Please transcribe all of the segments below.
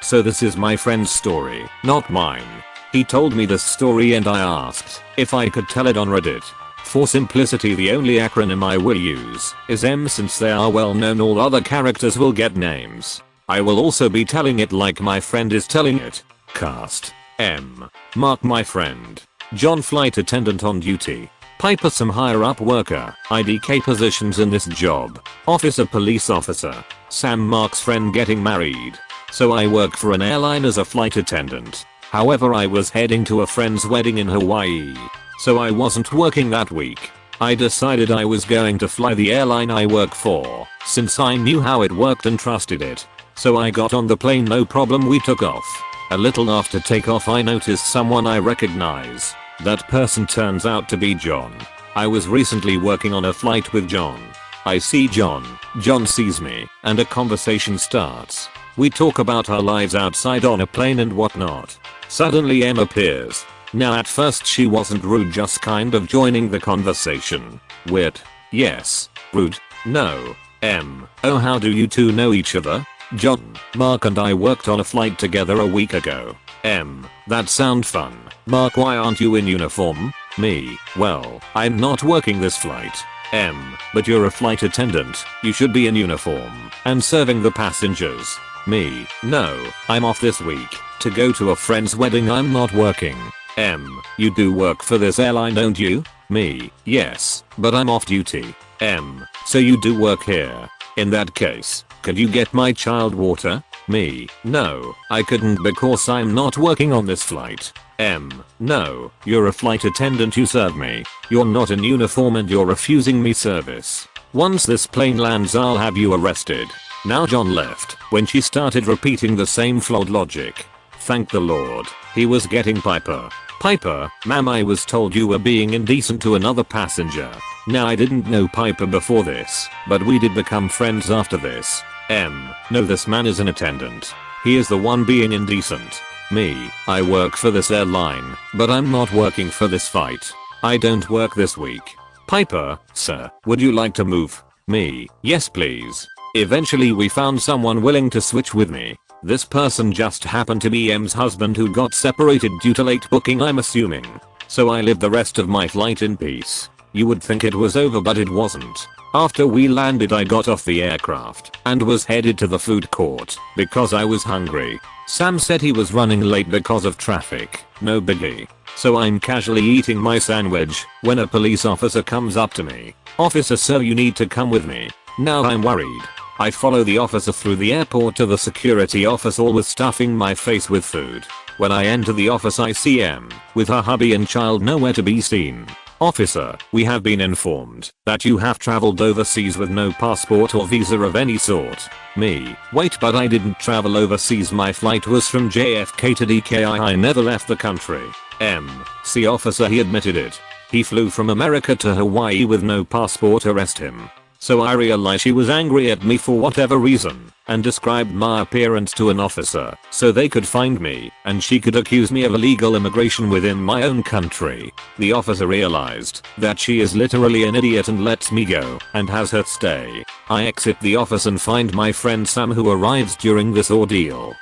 So this is my friend's story, not mine. He told me this story and I asked if I could tell it on Reddit. For simplicity, the only acronym I will use is M, since they are well known. All other characters will get names. I will also be telling it like my friend is telling it. Cast M. Mark, my friend. John, flight attendant on duty. Piper, some higher up worker. IDK positions in this job. Officer, police officer. Sam, Mark's friend, getting married. So I work for an airline as a flight attendant. However, I was heading to a friend's wedding in Hawaii. So I wasn't working that week. I decided I was going to fly the airline I work for, since I knew how it worked and trusted it. So I got on the plane, no problem, we took off. A little after takeoff I noticed someone I recognize. That person turns out to be John. I was recently working on a flight with John. I see John. John sees me, and a conversation starts. We talk about our lives outside on a plane and whatnot. Suddenly M appears. Now at first she wasn't rude, just kind of joining the conversation. Weird. Yes. Rude. No. M. Oh, how do you two know each other? John. Mark and I worked on a flight together a week ago. M. That sounds fun. Mark, why aren't you in uniform? Me. Well, I'm not working this flight. M. But you're a flight attendant. You should be in uniform and serving the passengers. Me. No, I'm off this week to go to a friend's wedding. I'm not working. M. You do work for this airline, don't you? Me. Yes, but I'm off duty. M. So you do work here. In that case, could you get my child water? Me. No, I couldn't because I'm not working on this flight. M. No, you're a flight attendant, you serve me. You're not in uniform and you're refusing me service. Once this plane lands I'll have you arrested. Now John left when she started repeating the same flawed logic. Thank the Lord, he was getting Piper. Piper, ma'am, I was told you were being indecent to another passenger. Now I didn't know Piper before this, but we did become friends after this. M. No, this man is an attendant. He is the one being indecent. Me. I work for this airline, but I'm not working for this fight. I don't work this week. Piper, sir, would you like to move? Me. Yes, please. Eventually we found someone willing to switch with me. This person just happened to be M's husband, who got separated due to late booking, I'm assuming. So I lived the rest of my flight in peace. You would think it was over, but it wasn't. After we landed I got off the aircraft and was headed to the food court because I was hungry. Sam said he was running late because of traffic, no biggie. So I'm casually eating my sandwich when a police officer comes up to me. Officer, sir, you need to come with me. Now I'm worried. I follow the officer through the airport to the security office, always stuffing my face with food. When I enter the office I see M with her hubby and child nowhere to be seen. Officer, we have been informed that you have traveled overseas with no passport or visa of any sort. Me. Wait, but I didn't travel overseas. My flight was from JFK to DKI. I never left the country. M. See, officer, he admitted it. He flew from America to Hawaii with no passport. Arrest him. So I realized she was angry at me for whatever reason and described my appearance to an officer so they could find me and she could accuse me of illegal immigration within my own country. The officer realized that she is literally an idiot and lets me go and has her stay. I exit the office and find my friend Sam, who arrives during this ordeal.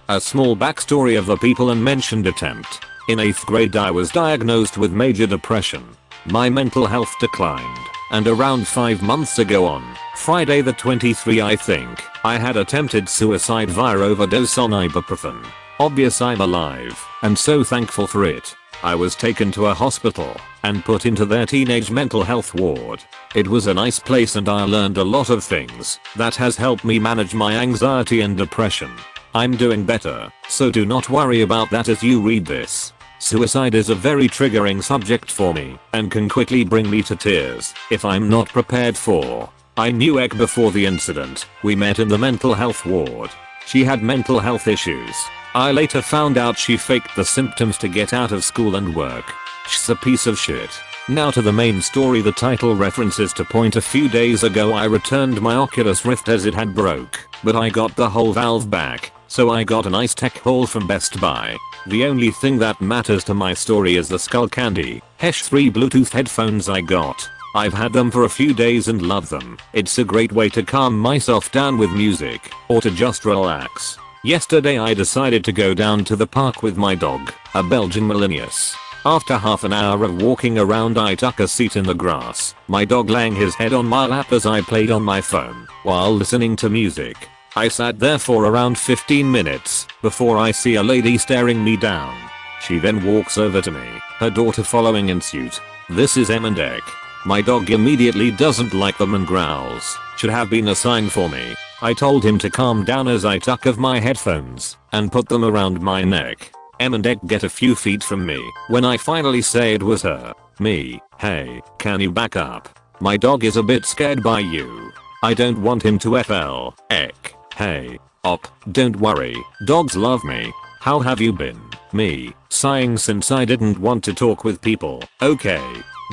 A small backstory of the people and mentioned attempt. In 8th grade I was diagnosed with major depression. My mental health declined, and around 5 months ago on Friday the 23rd I think, I had attempted suicide via overdose on ibuprofen. Obvious I'm alive, and so thankful for it. I was taken to a hospital and put into their teenage mental health ward. It was a nice place and I learned a lot of things that has helped me manage my anxiety and depression. I'm doing better, so do not worry about that as you read this. Suicide is a very triggering subject for me and can quickly bring me to tears if I'm not prepared for. I knew Ek before the incident. We met in the mental health ward. She had mental health issues. I later found out she faked the symptoms to get out of school and work. She's a piece of shit. Now to the main story. The title references to point. A few days ago I returned my Oculus Rift as it had broke, but I got the whole valve back, so I got a nice tech haul from Best Buy. The only thing that matters to my story is the Skull Candy Hesh 3 Bluetooth headphones I got. I've had them for a few days and love them. It's a great way to calm myself down with music or to just relax. Yesterday I decided to go down to the park with my dog, a Belgian Malinois. After half an hour of walking around I took a seat in the grass, my dog laying his head on my lap as I played on my phone while listening to music. I sat there for around 15 minutes before I see a lady staring me down. She then walks over to me, her daughter following in suit. This is Em and Ek. My dog immediately doesn't like them and growls. Should have been a sign for me. I told him to calm down as I took off my headphones and put them around my neck. Em and Ek get a few feet from me when I finally say it was her. Me, hey, can you back up? My dog is a bit scared by you. I don't want him to FL. Ek, hey, op, don't worry, dogs love me. How have you been? Me, sighing since I didn't want to talk with people. Okay.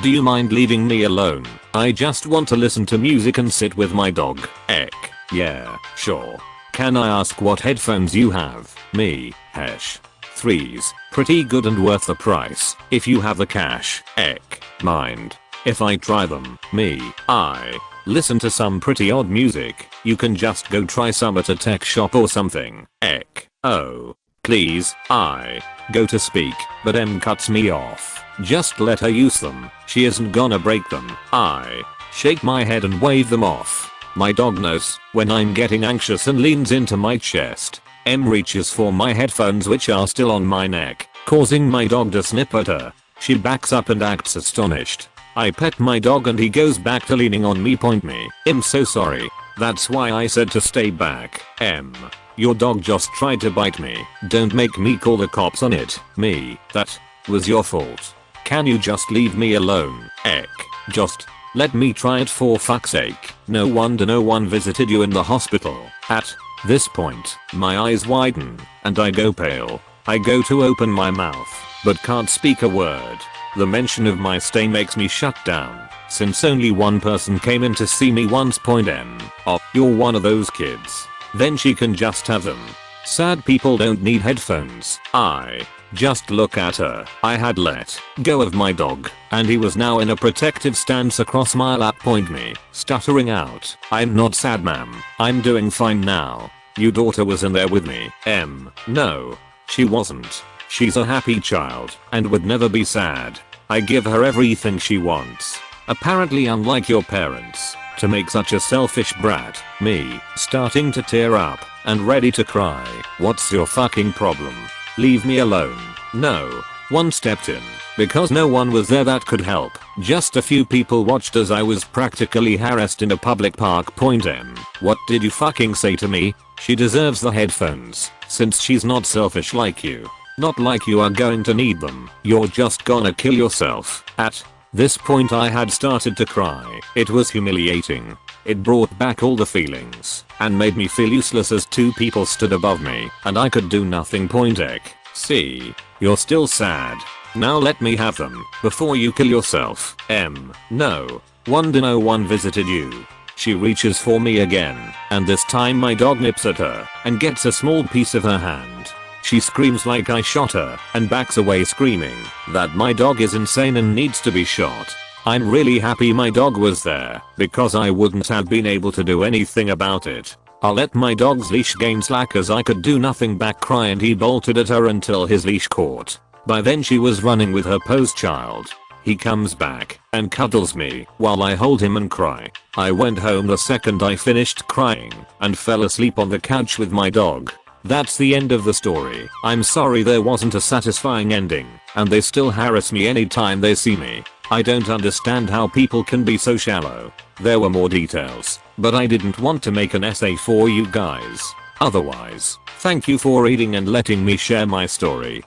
Do you mind leaving me alone? I just want to listen to music and sit with my dog. Ek, yeah, sure. Can I ask what headphones you have? Me, hesh. Threes, pretty good and worth the price if you have the cash. Ek, mind if I try them? Me, I listen to some pretty odd music. You can just go try some at a tech shop or something. Ek, oh, please, I go to speak, but Em cuts me off. Just let her use them. She isn't gonna break them. I shake my head and wave them off. My dog knows when I'm getting anxious and leans into my chest. Em reaches for my headphones which are still on my neck, causing my dog to snip at her. She backs up and acts astonished. I pet my dog and he goes back to leaning on me. Point me. I'm so sorry. That's why I said to stay back. Em, your dog just tried to bite me. Don't make me call the cops on it. Me, that was your fault. Can you just leave me alone? Ek, just let me try it for fuck's sake. No wonder no one visited you in the hospital. At this point, my eyes widen and I go pale. I go to open my mouth, but can't speak a word. The mention of my stay makes me shut down, since only one person came in to see me once. Em, oh, you're one of those kids. Then she can just have them. Sad people don't need headphones. I just look at her. I had let go of my dog, and he was now in a protective stance across my lap. Me, stuttering out, I'm not sad ma'am. I'm doing fine now. Your daughter was in there with me. Em, no, she wasn't. She's a happy child and would never be sad. I give her everything she wants. Apparently unlike your parents, to make such a selfish brat. Me, starting to tear up and ready to cry. What's your fucking problem? Leave me alone. No. One stepped in, because no one was there that could help. Just a few people watched as I was practically harassed in a public park. Em, what did you fucking say to me? She deserves the headphones, since she's not selfish like you. Not like you are going to need them. You're just gonna kill yourself. At this point I had started to cry. It was humiliating. It brought back all the feelings and made me feel useless as two people stood above me and I could do nothing. Ek, see, you're still sad. Now let me have them before you kill yourself. Em, no wonder no one visited you. She reaches for me again, and this time my dog nips at her and gets a small piece of her hand. She screams like I shot her and backs away screaming that my dog is insane and needs to be shot. I'm really happy my dog was there because I wouldn't have been able to do anything about it. I let my dog's leash gain slack as I could do nothing back cry and he bolted at her until his leash caught. By then she was running with her post child. He comes back and cuddles me while I hold him and cry. I went home the second I finished crying and fell asleep on the couch with my dog. That's the end of the story. I'm sorry there wasn't a satisfying ending, and they still harass me anytime they see me. I don't understand how people can be so shallow. There were more details, but I didn't want to make an essay for you guys. Otherwise, thank you for reading and letting me share my story.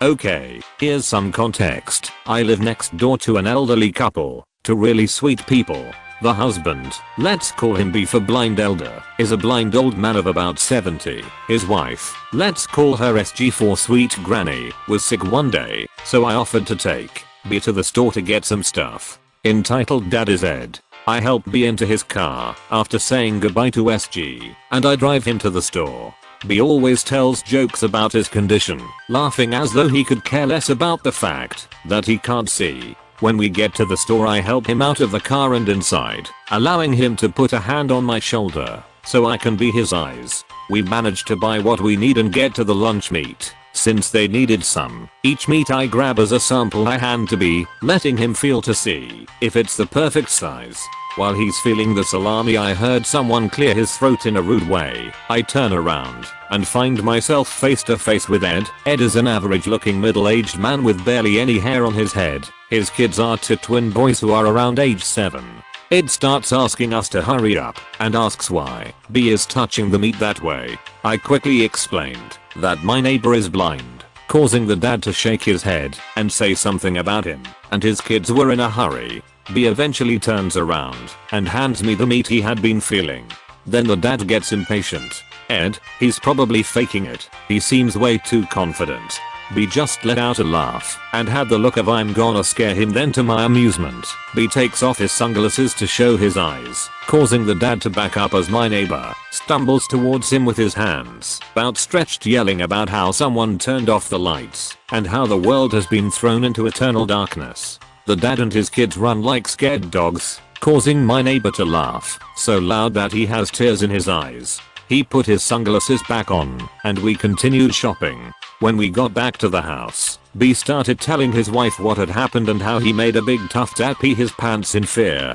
Okay, here's some context. I live next door to an elderly couple, two really sweet people. The husband, let's call him B for blind elder, is a blind old man of about 70. His wife, let's call her SG for sweet granny, was sick one day, so I offered to take B to the store to get some stuff. Entitled Dad is Ed. I help B into his car after saying goodbye to SG, and I drive him to the store. B always tells jokes about his condition, laughing as though he could care less about the fact that he can't see. When we get to the store, I help him out of the car and inside, allowing him to put a hand on my shoulder so I can be his eyes. We manage to buy what we need and get to the lunch meat. Since they needed some, each meat I grab as a sample I hand to B, letting him feel to see if it's the perfect size. While he's feeling the salami, I heard someone clear his throat in a rude way. I turn around and find myself face to face with Ed. Ed is an average looking middle-aged man with barely any hair on his head. His kids are two twin boys who are around age 7. Ed starts asking us to hurry up and asks why B is touching the meat that way. I quickly explained that my neighbor is blind, causing the dad to shake his head and say something about him and his kids were in a hurry. B eventually turns around and hands me the meat he had been feeling. Then the dad gets impatient. Ed, he's probably faking it. He seems way too confident. B just let out a laugh and had the look of I'm gonna scare him. Then to my amusement, B takes off his sunglasses to show his eyes, causing the dad to back up as my neighbor stumbles towards him with his hands outstretched, yelling about how someone turned off the lights and how the world has been thrown into eternal darkness. The dad and his kids run like scared dogs, causing my neighbor to laugh so loud that he has tears in his eyes. He put his sunglasses back on and we continued shopping. When we got back to the house, B started telling his wife what had happened and how he made a big tough dad pee his pants in fear.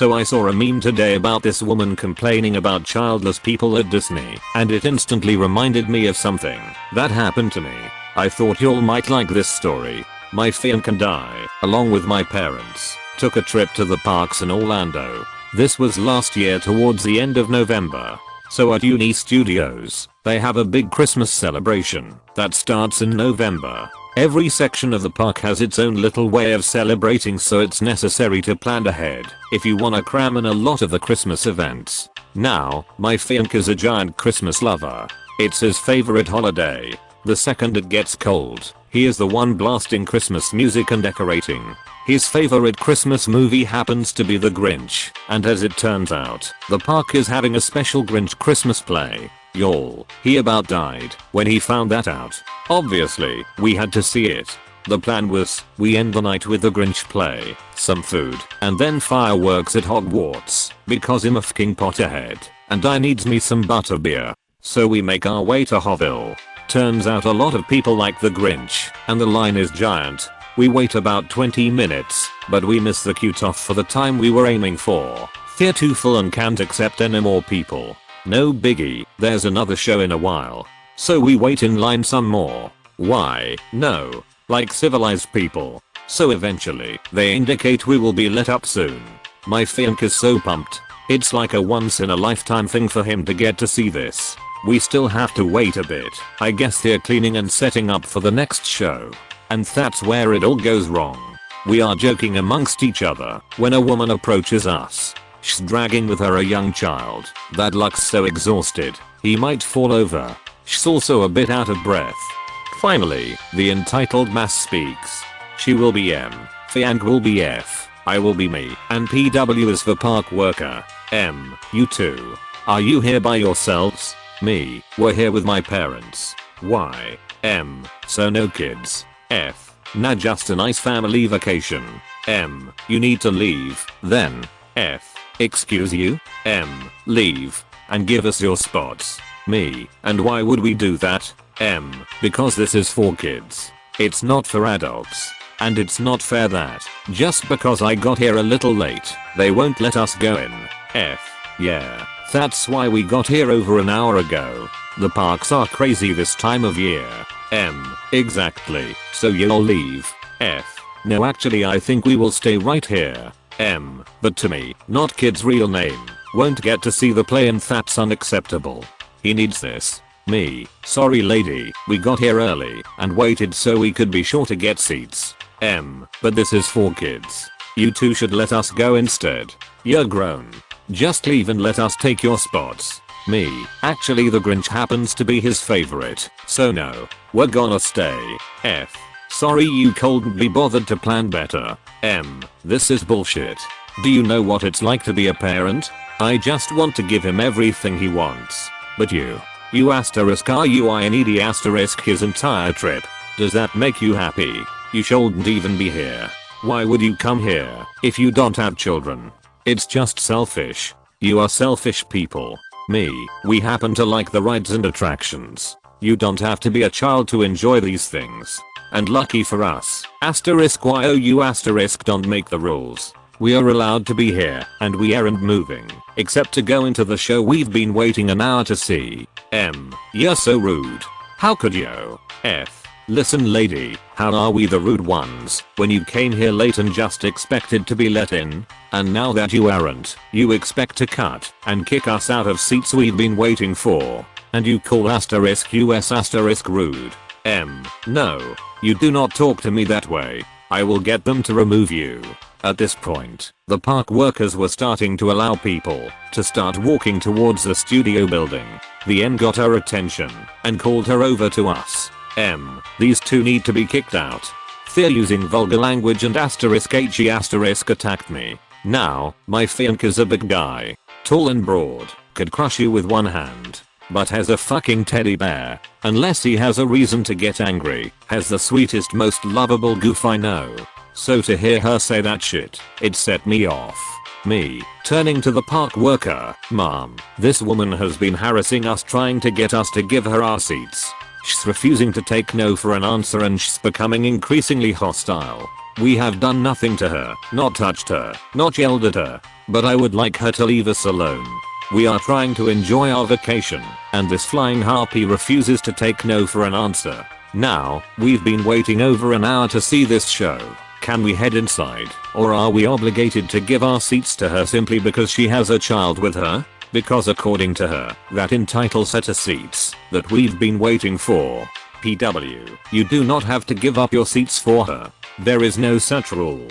So I saw a meme today about this woman complaining about childless people at Disney, and it instantly reminded me of something that happened to me. I thought y'all might like this story. My fiancé and I, along with my parents, took a trip to the parks in Orlando. This was last year towards the end of November. So at Uni Studios, they have a big Christmas celebration that starts in November. Every section of the park has its own little way of celebrating, so it's necessary to plan ahead if you wanna cram in a lot of the Christmas events. Now, my fiancé is a giant Christmas lover. It's his favorite holiday. The second it gets cold, he is the one blasting Christmas music and decorating. His favorite Christmas movie happens to be The Grinch, and as it turns out, the park is having a special Grinch Christmas play. Y'all, he about died when he found that out. Obviously, we had to see it. The plan was, we end the night with the Grinch play, some food, and then fireworks at Hogwarts, because I'm a fucking Potterhead, and I needs me some butterbeer. So we make our way to Hoville. Turns out a lot of people like the Grinch, and the line is giant. We wait about 20 minutes, but we miss the cutoff for the time we were aiming for. They're too full and can't accept any more people. No biggie, there's another show in a while. So we wait in line some more. Why? No. Like civilized people. So eventually, they indicate we will be let up soon. My fiancé is so pumped. It's like a once in a lifetime thing for him to get to see this. We still have to wait a bit. I guess they're cleaning and setting up for the next show. And that's where it all goes wrong. We are joking amongst each other when a woman approaches us. She's dragging with her a young child that looks so exhausted he might fall over. She's also a bit out of breath. Finally, the entitled mass speaks. She will be M, Fiang will be F, I will be me, and PW is for park worker. M, you two. Are you here by yourselves? Me, we're here with my parents. Y, M, so no kids. F, nah, just a nice family vacation. M, you need to leave. Then, F, excuse you? M, leave and give us your spots. Me, and why would we do that? M, because this is for kids. It's not for adults. And it's not fair that, just because I got here a little late, they won't let us go in. F, yeah, that's why we got here over an hour ago. The parks are crazy this time of year. M, exactly, so you'll leave. F, no, actually I think we will stay right here. M, but to me, not kid's real name, won't get to see the play and that's unacceptable. He needs this. Me, sorry lady, we got here early and waited so we could be sure to get seats. M, but this is for kids. You two should let us go instead. You're grown. Just leave and let us take your spots. Me, actually the Grinch happens to be his favorite, so no, we're gonna stay. F, sorry you couldn't be bothered to plan better. M, this is bullshit. Do you know what it's like to be a parent? I just want to give him everything he wants. But you asterisk RUINED asterisk his entire trip. Does that make you happy? You shouldn't even be here. Why would you come here if you don't have children? It's just selfish. You are selfish people. Me, we happen to like the rides and attractions. You don't have to be a child to enjoy these things. And lucky for us, asterisk YOU asterisk don't make the rules. We are allowed to be here, and we aren't moving, except to go into the show we've been waiting an hour to see. You're so rude. How could you? Listen lady, how are we the rude ones when you came here late and just expected to be let in? And now that you aren't, you expect to cut and kick us out of seats we've been waiting for. And you call asterisk US asterisk rude. No, you do not talk to me that way. I will get them to remove you. At this point, the park workers were starting to allow people to start walking towards the studio building. The M got her attention and called her over to us. These two need to be kicked out. They're using vulgar language and asterisk HE asterisk attacked me. Now, my fianc is a big guy. Tall and broad, could crush you with one hand. But has a fucking teddy bear. Unless he has a reason to get angry. Has the sweetest most lovable goof I know. So to hear her say that shit, it set me off. Me, turning to the park worker, Mom, this woman has been harassing us trying to get us to give her our seats. She's refusing to take no for an answer and she's becoming increasingly hostile. We have done nothing to her, not touched her, not yelled at her, but I would like her to leave us alone. We are trying to enjoy our vacation, and this flying harpy refuses to take no for an answer. Now, we've been waiting over an hour to see this show. Can we head inside, or are we obligated to give our seats to her simply because she has a child with her? Because according to her, that entitles her to seats that we've been waiting for. PW, you do not have to give up your seats for her. There is no such rule.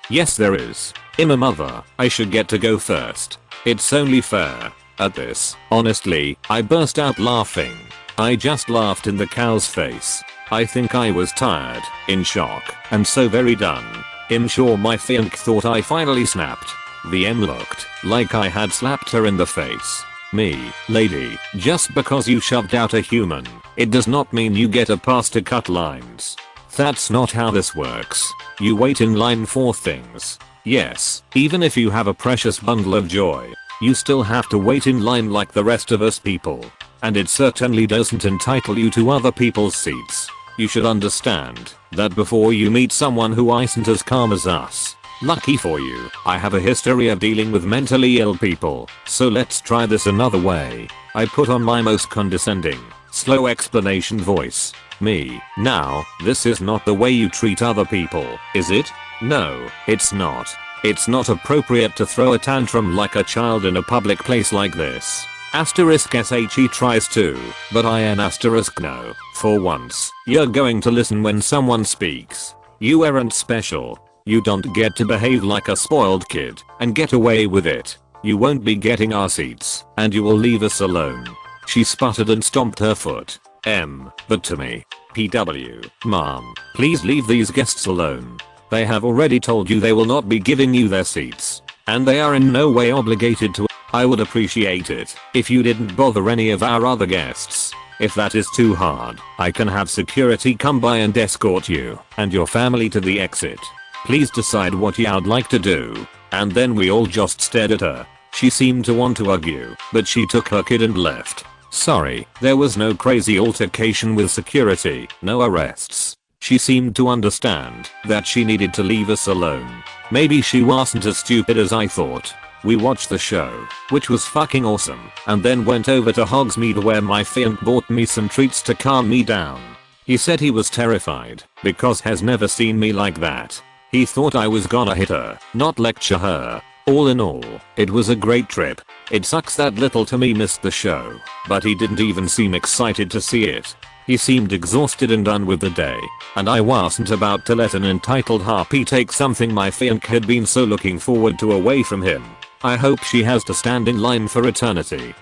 Yes there is. I'm a mother, I should get to go first. It's only fair. At this, honestly, I burst out laughing. I just laughed in the cow's face. I think I was tired, in shock, and so very done. I'm sure my fianc thought I finally snapped. The M looked like I had slapped her in the face. Me, lady, just because you shoved out a human, it does not mean you get a pass to cut lines. That's not how this works. You wait in line for things. Yes, even if you have a precious bundle of joy, you still have to wait in line like the rest of us people. And it certainly doesn't entitle you to other people's seats. You should understand that before you meet someone who isn't as calm as us. Lucky for you, I have a history of dealing with mentally ill people, so let's try this another way. I put on my most condescending, slow explanation voice. Me, now, this is not the way you treat other people, is it? No, it's not. It's not appropriate to throw a tantrum like a child in a public place like this. Asterisk SHE tries to, but I an asterisk no. For once, you're going to listen when someone speaks. You aren't special. You don't get to behave like a spoiled kid and get away with it. You won't be getting our seats, and you will leave us alone. She sputtered and stomped her foot. But to me. PW, Mom, please leave these guests alone. They have already told you they will not be giving you their seats, and they are in no way obligated to. I would appreciate it if you didn't bother any of our other guests. If that is too hard, I can have security come by and escort you and your family to the exit. Please decide what you'd like to do. And then we all just stared at her. She seemed to want to argue, but she took her kid and left. Sorry, there was no crazy altercation with security, no arrests. She seemed to understand that she needed to leave us alone. Maybe she wasn't as stupid as I thought. We watched the show, which was fucking awesome, and then went over to Hogsmeade where my fianc bought me some treats to calm me down. He said he was terrified because has never seen me like that. He thought I was gonna hit her, not lecture her. All in all, it was a great trip. It sucks that little Tommy missed the show, but he didn't even seem excited to see it. He seemed exhausted and done with the day, and I wasn't about to let an entitled harpy take something my fianc had been so looking forward to away from him. I hope she has to stand in line for eternity.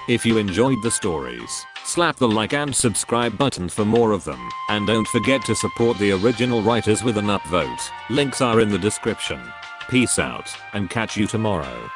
If you enjoyed the stories, slap the like and subscribe button for more of them, and don't forget to support the original writers with an upvote. Links are in the description. Peace out, and catch you tomorrow.